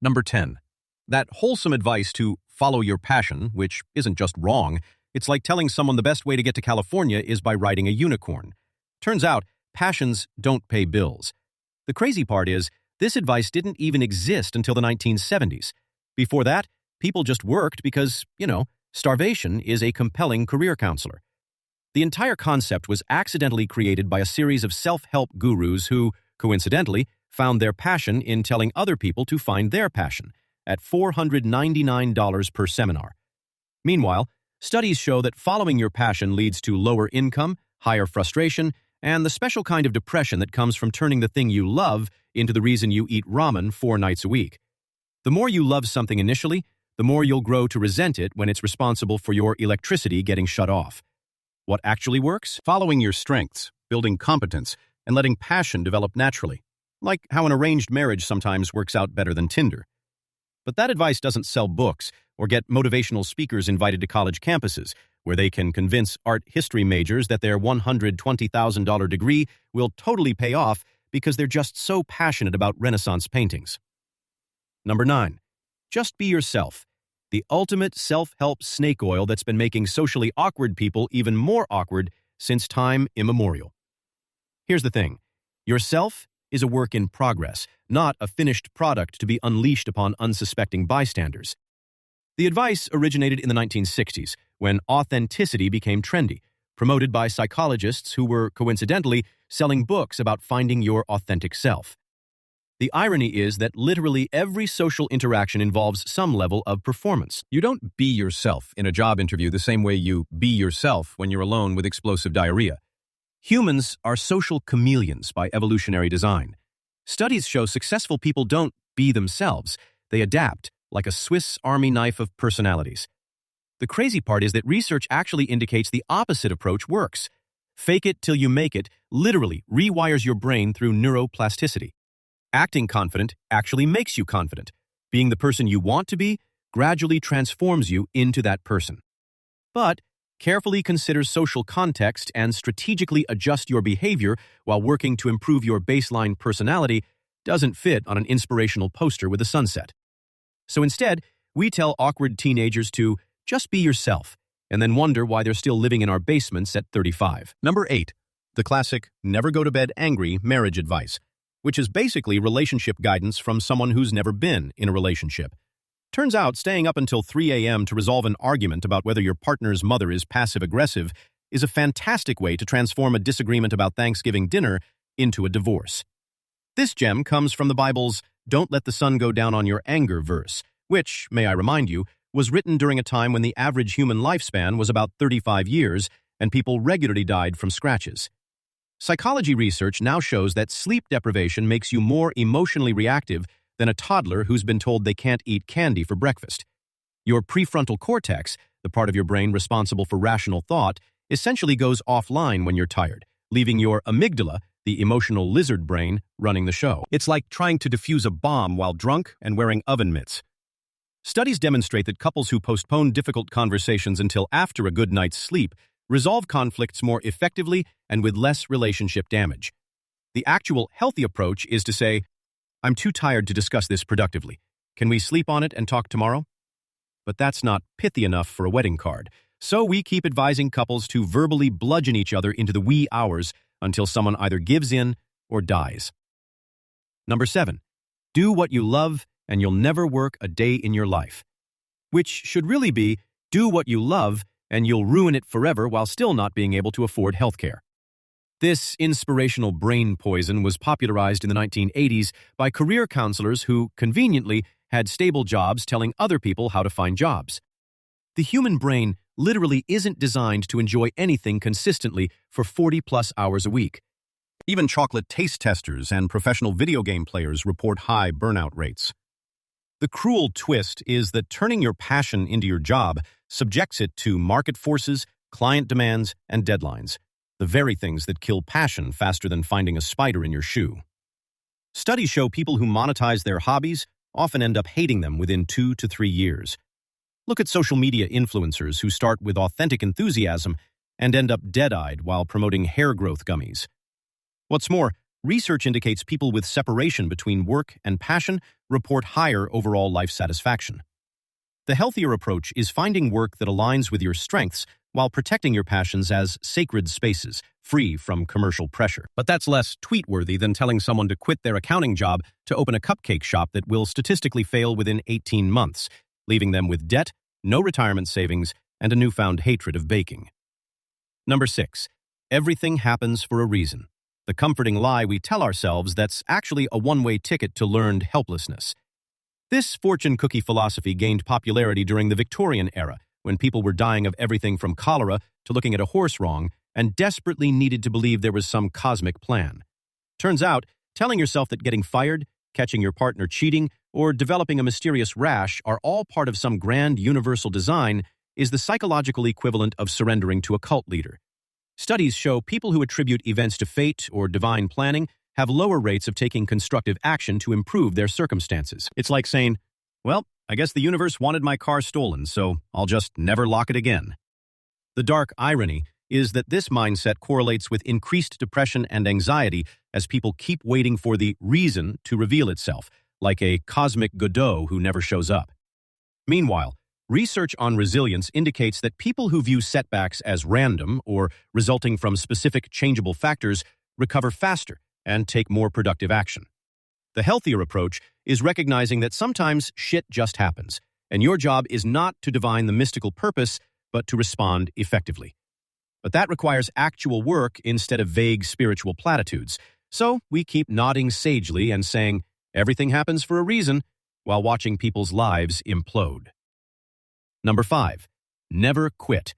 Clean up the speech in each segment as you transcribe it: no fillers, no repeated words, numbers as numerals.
Number 10. That wholesome advice to follow your passion, which isn't just wrong, it's like telling someone the best way to get to California is by riding a unicorn. Turns out, passions don't pay bills. The crazy part is, this advice didn't even exist until the 1970s. Before that, people just worked because, starvation is a compelling career counselor. The entire concept was accidentally created by a series of self-help gurus who, coincidentally, found their passion in telling other people to find their passion, at $499 per seminar. Meanwhile, studies show that following your passion leads to lower income, higher frustration, and the special kind of depression that comes from turning the thing you love into the reason you eat ramen 4 nights a week. The more you love something initially, the more you'll grow to resent it when it's responsible for your electricity getting shut off. What actually works? Following your strengths, building competence, and letting passion develop naturally. Like how an arranged marriage sometimes works out better than Tinder. But that advice doesn't sell books or get motivational speakers invited to college campuses, where they can convince art history majors that their $120,000 degree will totally pay off because they're just so passionate about Renaissance paintings. Number 9. Just be yourself. The ultimate self-help snake oil that's been making socially awkward people even more awkward since time immemorial. Here's the thing. Yourself is a work in progress, not a finished product to be unleashed upon unsuspecting bystanders. The advice originated in the 1960s, when authenticity became trendy, promoted by psychologists who were, coincidentally, selling books about finding your authentic self. The irony is that literally every social interaction involves some level of performance. You don't be yourself in a job interview the same way you be yourself when you're alone with explosive diarrhea. Humans are social chameleons by evolutionary design. Studies show successful people don't be themselves. They adapt, like a Swiss Army knife of personalities. The crazy part is that research actually indicates the opposite approach works. Fake it till you make it literally rewires your brain through neuroplasticity. Acting confident actually makes you confident. Being the person you want to be gradually transforms you into that person. But carefully consider social context and strategically adjust your behavior while working to improve your baseline personality doesn't fit on an inspirational poster with a sunset. So instead, we tell awkward teenagers to just be yourself and then wonder why they're still living in our basements at 35. Number 8. The classic never go to bed angry marriage advice, which is basically relationship guidance from someone who's never been in a relationship. Turns out staying up until 3 a.m. to resolve an argument about whether your partner's mother is passive-aggressive is a fantastic way to transform a disagreement about Thanksgiving dinner into a divorce. This gem comes from the Bible's "Don't let the sun go down on your anger" verse, which, may I remind you, was written during a time when the average human lifespan was about 35 years and people regularly died from scratches. Psychology research now shows that sleep deprivation makes you more emotionally reactive than a toddler who's been told they can't eat candy for breakfast. Your prefrontal cortex, the part of your brain responsible for rational thought, essentially goes offline when you're tired, leaving your amygdala, the emotional lizard brain, running the show. It's like trying to defuse a bomb while drunk and wearing oven mitts. Studies demonstrate that couples who postpone difficult conversations until after a good night's sleep resolve conflicts more effectively and with less relationship damage. The actual healthy approach is to say, "I'm too tired to discuss this productively. Can we sleep on it and talk tomorrow?" But that's not pithy enough for a wedding card, so we keep advising couples to verbally bludgeon each other into the wee hours until someone either gives in or dies. Number 7. Do what you love and you'll never work a day in your life. Which should really be, do what you love and you'll ruin it forever while still not being able to afford healthcare. This inspirational brain poison was popularized in the 1980s by career counselors who, conveniently, had stable jobs telling other people how to find jobs. The human brain literally isn't designed to enjoy anything consistently for 40-plus hours a week. Even chocolate taste testers and professional video game players report high burnout rates. The cruel twist is that turning your passion into your job subjects it to market forces, client demands, and deadlines, the very things that kill passion faster than finding a spider in your shoe. Studies show people who monetize their hobbies often end up hating them within 2 to 3 years. Look at social media influencers who start with authentic enthusiasm and end up dead-eyed while promoting hair growth gummies. What's more, Research indicates people with separation between work and passion report higher overall life satisfaction. The healthier approach is finding work that aligns with your strengths while protecting your passions as sacred spaces, free from commercial pressure. But that's less tweet-worthy than telling someone to quit their accounting job to open a cupcake shop that will statistically fail within 18 months, leaving them with debt, no retirement savings, and a newfound hatred of baking. Number 6. Everything happens for a reason. The comforting lie we tell ourselves that's actually a one-way ticket to learned helplessness. This fortune cookie philosophy gained popularity during the Victorian era, when people were dying of everything from cholera to looking at a horse wrong and desperately needed to believe there was some cosmic plan. Turns out, telling yourself that getting fired, catching your partner cheating, or developing a mysterious rash are all part of some grand universal design is the psychological equivalent of surrendering to a cult leader. Studies show people who attribute events to fate or divine planning have lower rates of taking constructive action to improve their circumstances. It's like saying, well, I guess the universe wanted my car stolen, so I'll just never lock it again. The dark irony is that this mindset correlates with increased depression and anxiety as people keep waiting for the reason to reveal itself, like a cosmic Godot who never shows up. Meanwhile, research on resilience indicates that people who view setbacks as random or resulting from specific changeable factors recover faster and take more productive action. The healthier approach is recognizing that sometimes shit just happens, and your job is not to divine the mystical purpose, but to respond effectively. But that requires actual work instead of vague spiritual platitudes, so we keep nodding sagely and saying, everything happens for a reason, while watching people's lives implode. Number 5. Never quit.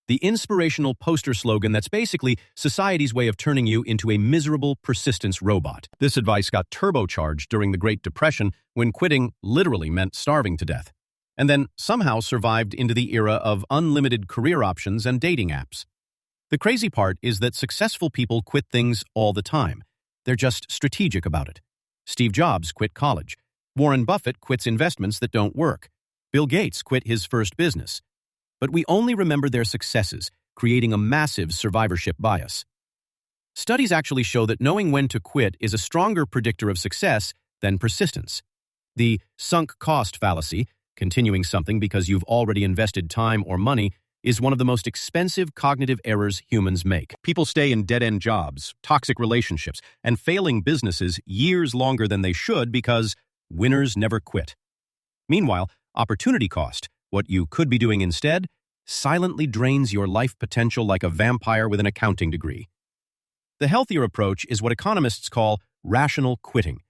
The inspirational poster slogan that's basically society's way of turning you into a miserable persistence robot. This advice got turbocharged during the Great Depression when quitting literally meant starving to death, and then somehow survived into the era of unlimited career options and dating apps. The crazy part is that successful people quit things all the time. They're just strategic about it. Steve Jobs quit college. Warren Buffett quits investments that don't work. Bill Gates quit his first business. But we only remember their successes, creating a massive survivorship bias. Studies actually show that knowing when to quit is a stronger predictor of success than persistence. The sunk cost fallacy, continuing something because you've already invested time or money, is one of the most expensive cognitive errors humans make. People stay in dead-end jobs, toxic relationships, and failing businesses years longer than they should because winners never quit. Meanwhile, opportunity cost, what you could be doing instead, silently drains your life potential like a vampire with an accounting degree. The healthier approach is what economists call rational quitting,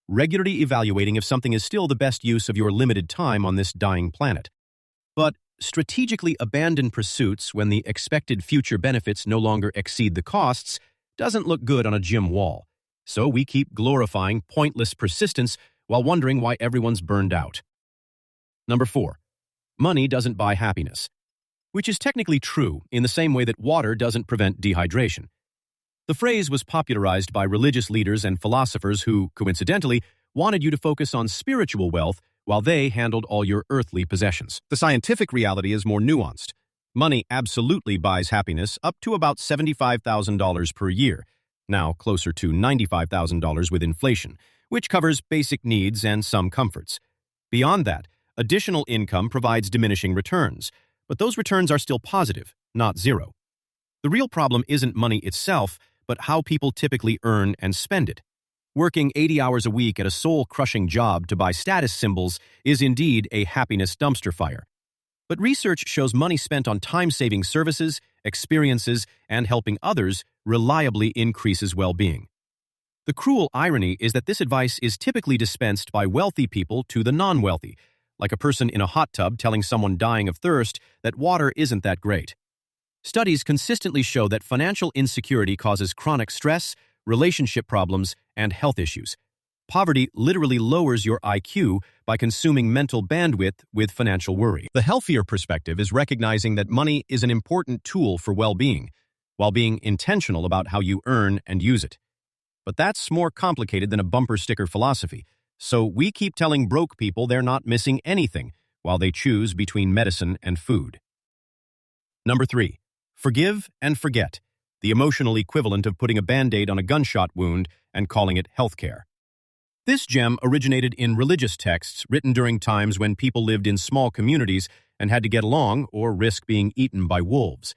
regularly evaluating if something is still the best use of your limited time on this dying planet. But strategically abandon pursuits when the expected future benefits no longer exceed the costs doesn't look good on a gym wall. So we keep glorifying pointless persistence while wondering why everyone's burned out. Number 4. Money doesn't buy happiness, which is technically true in the same way that water doesn't prevent dehydration. The phrase was popularized by religious leaders and philosophers who, coincidentally, wanted you to focus on spiritual wealth while they handled all your earthly possessions. The scientific reality is more nuanced. Money absolutely buys happiness up to about $75,000 per year, now closer to $95,000 with inflation, which covers basic needs and some comforts. Beyond that, additional income provides diminishing returns, but those returns are still positive, not zero. The real problem isn't money itself, but how people typically earn and spend it. Working 80 hours a week at a soul-crushing job to buy status symbols is indeed a happiness dumpster fire. But research shows money spent on time-saving services, experiences, and helping others reliably increases well-being. The cruel irony is that this advice is typically dispensed by wealthy people to the non-wealthy, like a person in a hot tub telling someone dying of thirst that water isn't that great. Studies consistently show that financial insecurity causes chronic stress, relationship problems, and health issues. Poverty literally lowers your IQ by consuming mental bandwidth with financial worry. The healthier perspective is recognizing that money is an important tool for well-being, while being intentional about how you earn and use it. But that's more complicated than a bumper sticker philosophy, so we keep telling broke people they're not missing anything while they choose between medicine and food. Number 3. Forgive and forget, the emotional equivalent of putting a Band-Aid on a gunshot wound and calling it healthcare. This gem originated in religious texts written during times when people lived in small communities and had to get along or risk being eaten by wolves.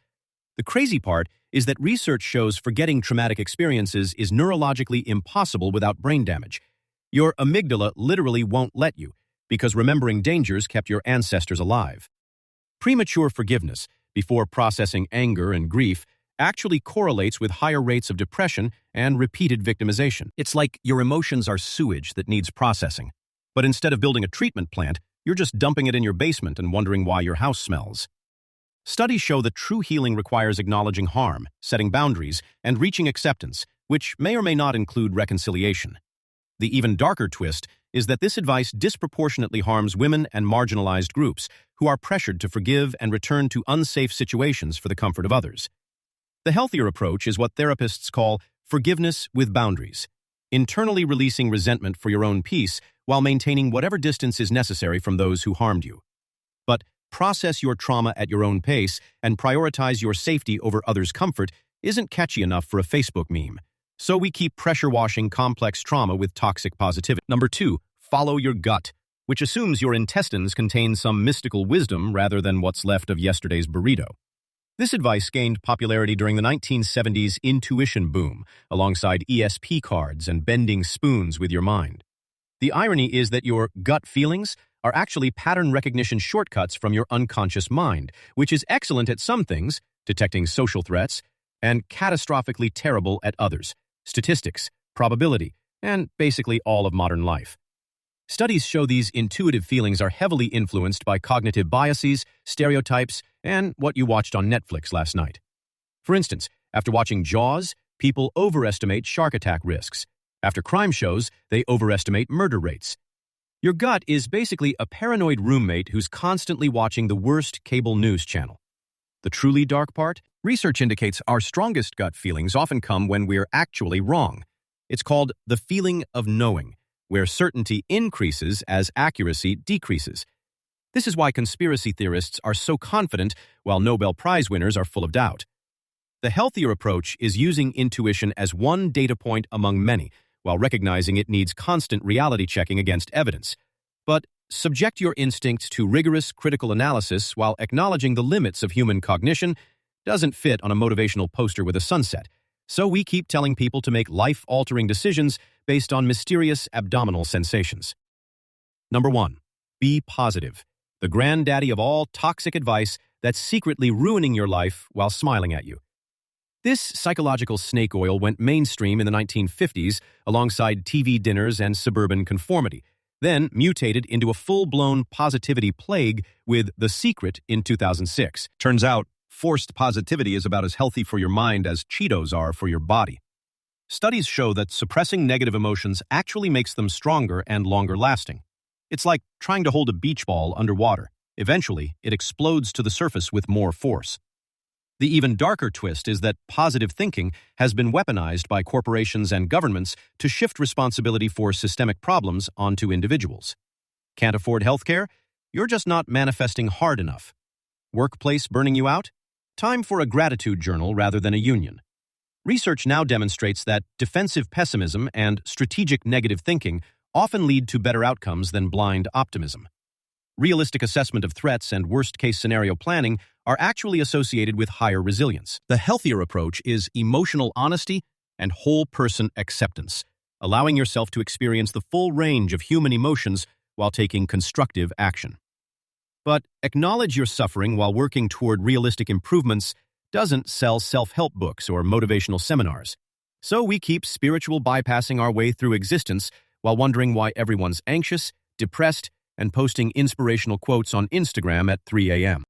The crazy part is that research shows forgetting traumatic experiences is neurologically impossible without brain damage. Your amygdala literally won't let you, because remembering dangers kept your ancestors alive. Premature forgiveness, before processing anger and grief, actually correlates with higher rates of depression and repeated victimization. It's like your emotions are sewage that needs processing. But instead of building a treatment plant, you're just dumping it in your basement and wondering why your house smells. Studies show that true healing requires acknowledging harm, setting boundaries, and reaching acceptance, which may or may not include reconciliation. The even darker twist is that this advice disproportionately harms women and marginalized groups who are pressured to forgive and return to unsafe situations for the comfort of others. The healthier approach is what therapists call forgiveness with boundaries, internally releasing resentment for your own peace while maintaining whatever distance is necessary from those who harmed you. But process your trauma at your own pace and prioritize your safety over others' comfort isn't catchy enough for a Facebook meme. So we keep pressure washing complex trauma with toxic positivity. Number 2, follow your gut, which assumes your intestines contain some mystical wisdom rather than what's left of yesterday's burrito. This advice gained popularity during the 1970s intuition boom, alongside ESP cards and bending spoons with your mind. The irony is that your gut feelings are actually pattern recognition shortcuts from your unconscious mind, which is excellent at some things, detecting social threats, and catastrophically terrible at others, statistics, probability, and basically all of modern life. Studies show these intuitive feelings are heavily influenced by cognitive biases, stereotypes, and what you watched on Netflix last night. For instance, after watching Jaws, people overestimate shark attack risks. After crime shows, they overestimate murder rates. Your gut is basically a paranoid roommate who's constantly watching the worst cable news channel. The truly dark part? Research indicates our strongest gut feelings often come when we're actually wrong. It's called the feeling of knowing, where certainty increases as accuracy decreases. This is why conspiracy theorists are so confident while Nobel Prize winners are full of doubt. The healthier approach is using intuition as one data point among many, while recognizing it needs constant reality checking against evidence. But subject your instincts to rigorous critical analysis while acknowledging the limits of human cognition doesn't fit on a motivational poster with a sunset. So we keep telling people to make life-altering decisions based on mysterious abdominal sensations. Number 1, be positive, the granddaddy of all toxic advice that's secretly ruining your life while smiling at you. This psychological snake oil went mainstream in the 1950s alongside TV dinners and suburban conformity, then mutated into a full-blown positivity plague with The Secret in 2006. Turns out, forced positivity is about as healthy for your mind as Cheetos are for your body. Studies show that suppressing negative emotions actually makes them stronger and longer lasting. It's like trying to hold a beach ball underwater. Eventually, it explodes to the surface with more force. The even darker twist is that positive thinking has been weaponized by corporations and governments to shift responsibility for systemic problems onto individuals. Can't afford healthcare? You're just not manifesting hard enough. Workplace burning you out? Time for a gratitude journal rather than a union. Research now demonstrates that defensive pessimism and strategic negative thinking often lead to better outcomes than blind optimism. Realistic assessment of threats and worst-case scenario planning are actually associated with higher resilience. The healthier approach is emotional honesty and whole-person acceptance, allowing yourself to experience the full range of human emotions while taking constructive action. But acknowledge your suffering while working toward realistic improvements doesn't sell self-help books or motivational seminars. So we keep spiritual bypassing our way through existence while wondering why everyone's anxious, depressed, and posting inspirational quotes on Instagram at 3 a.m.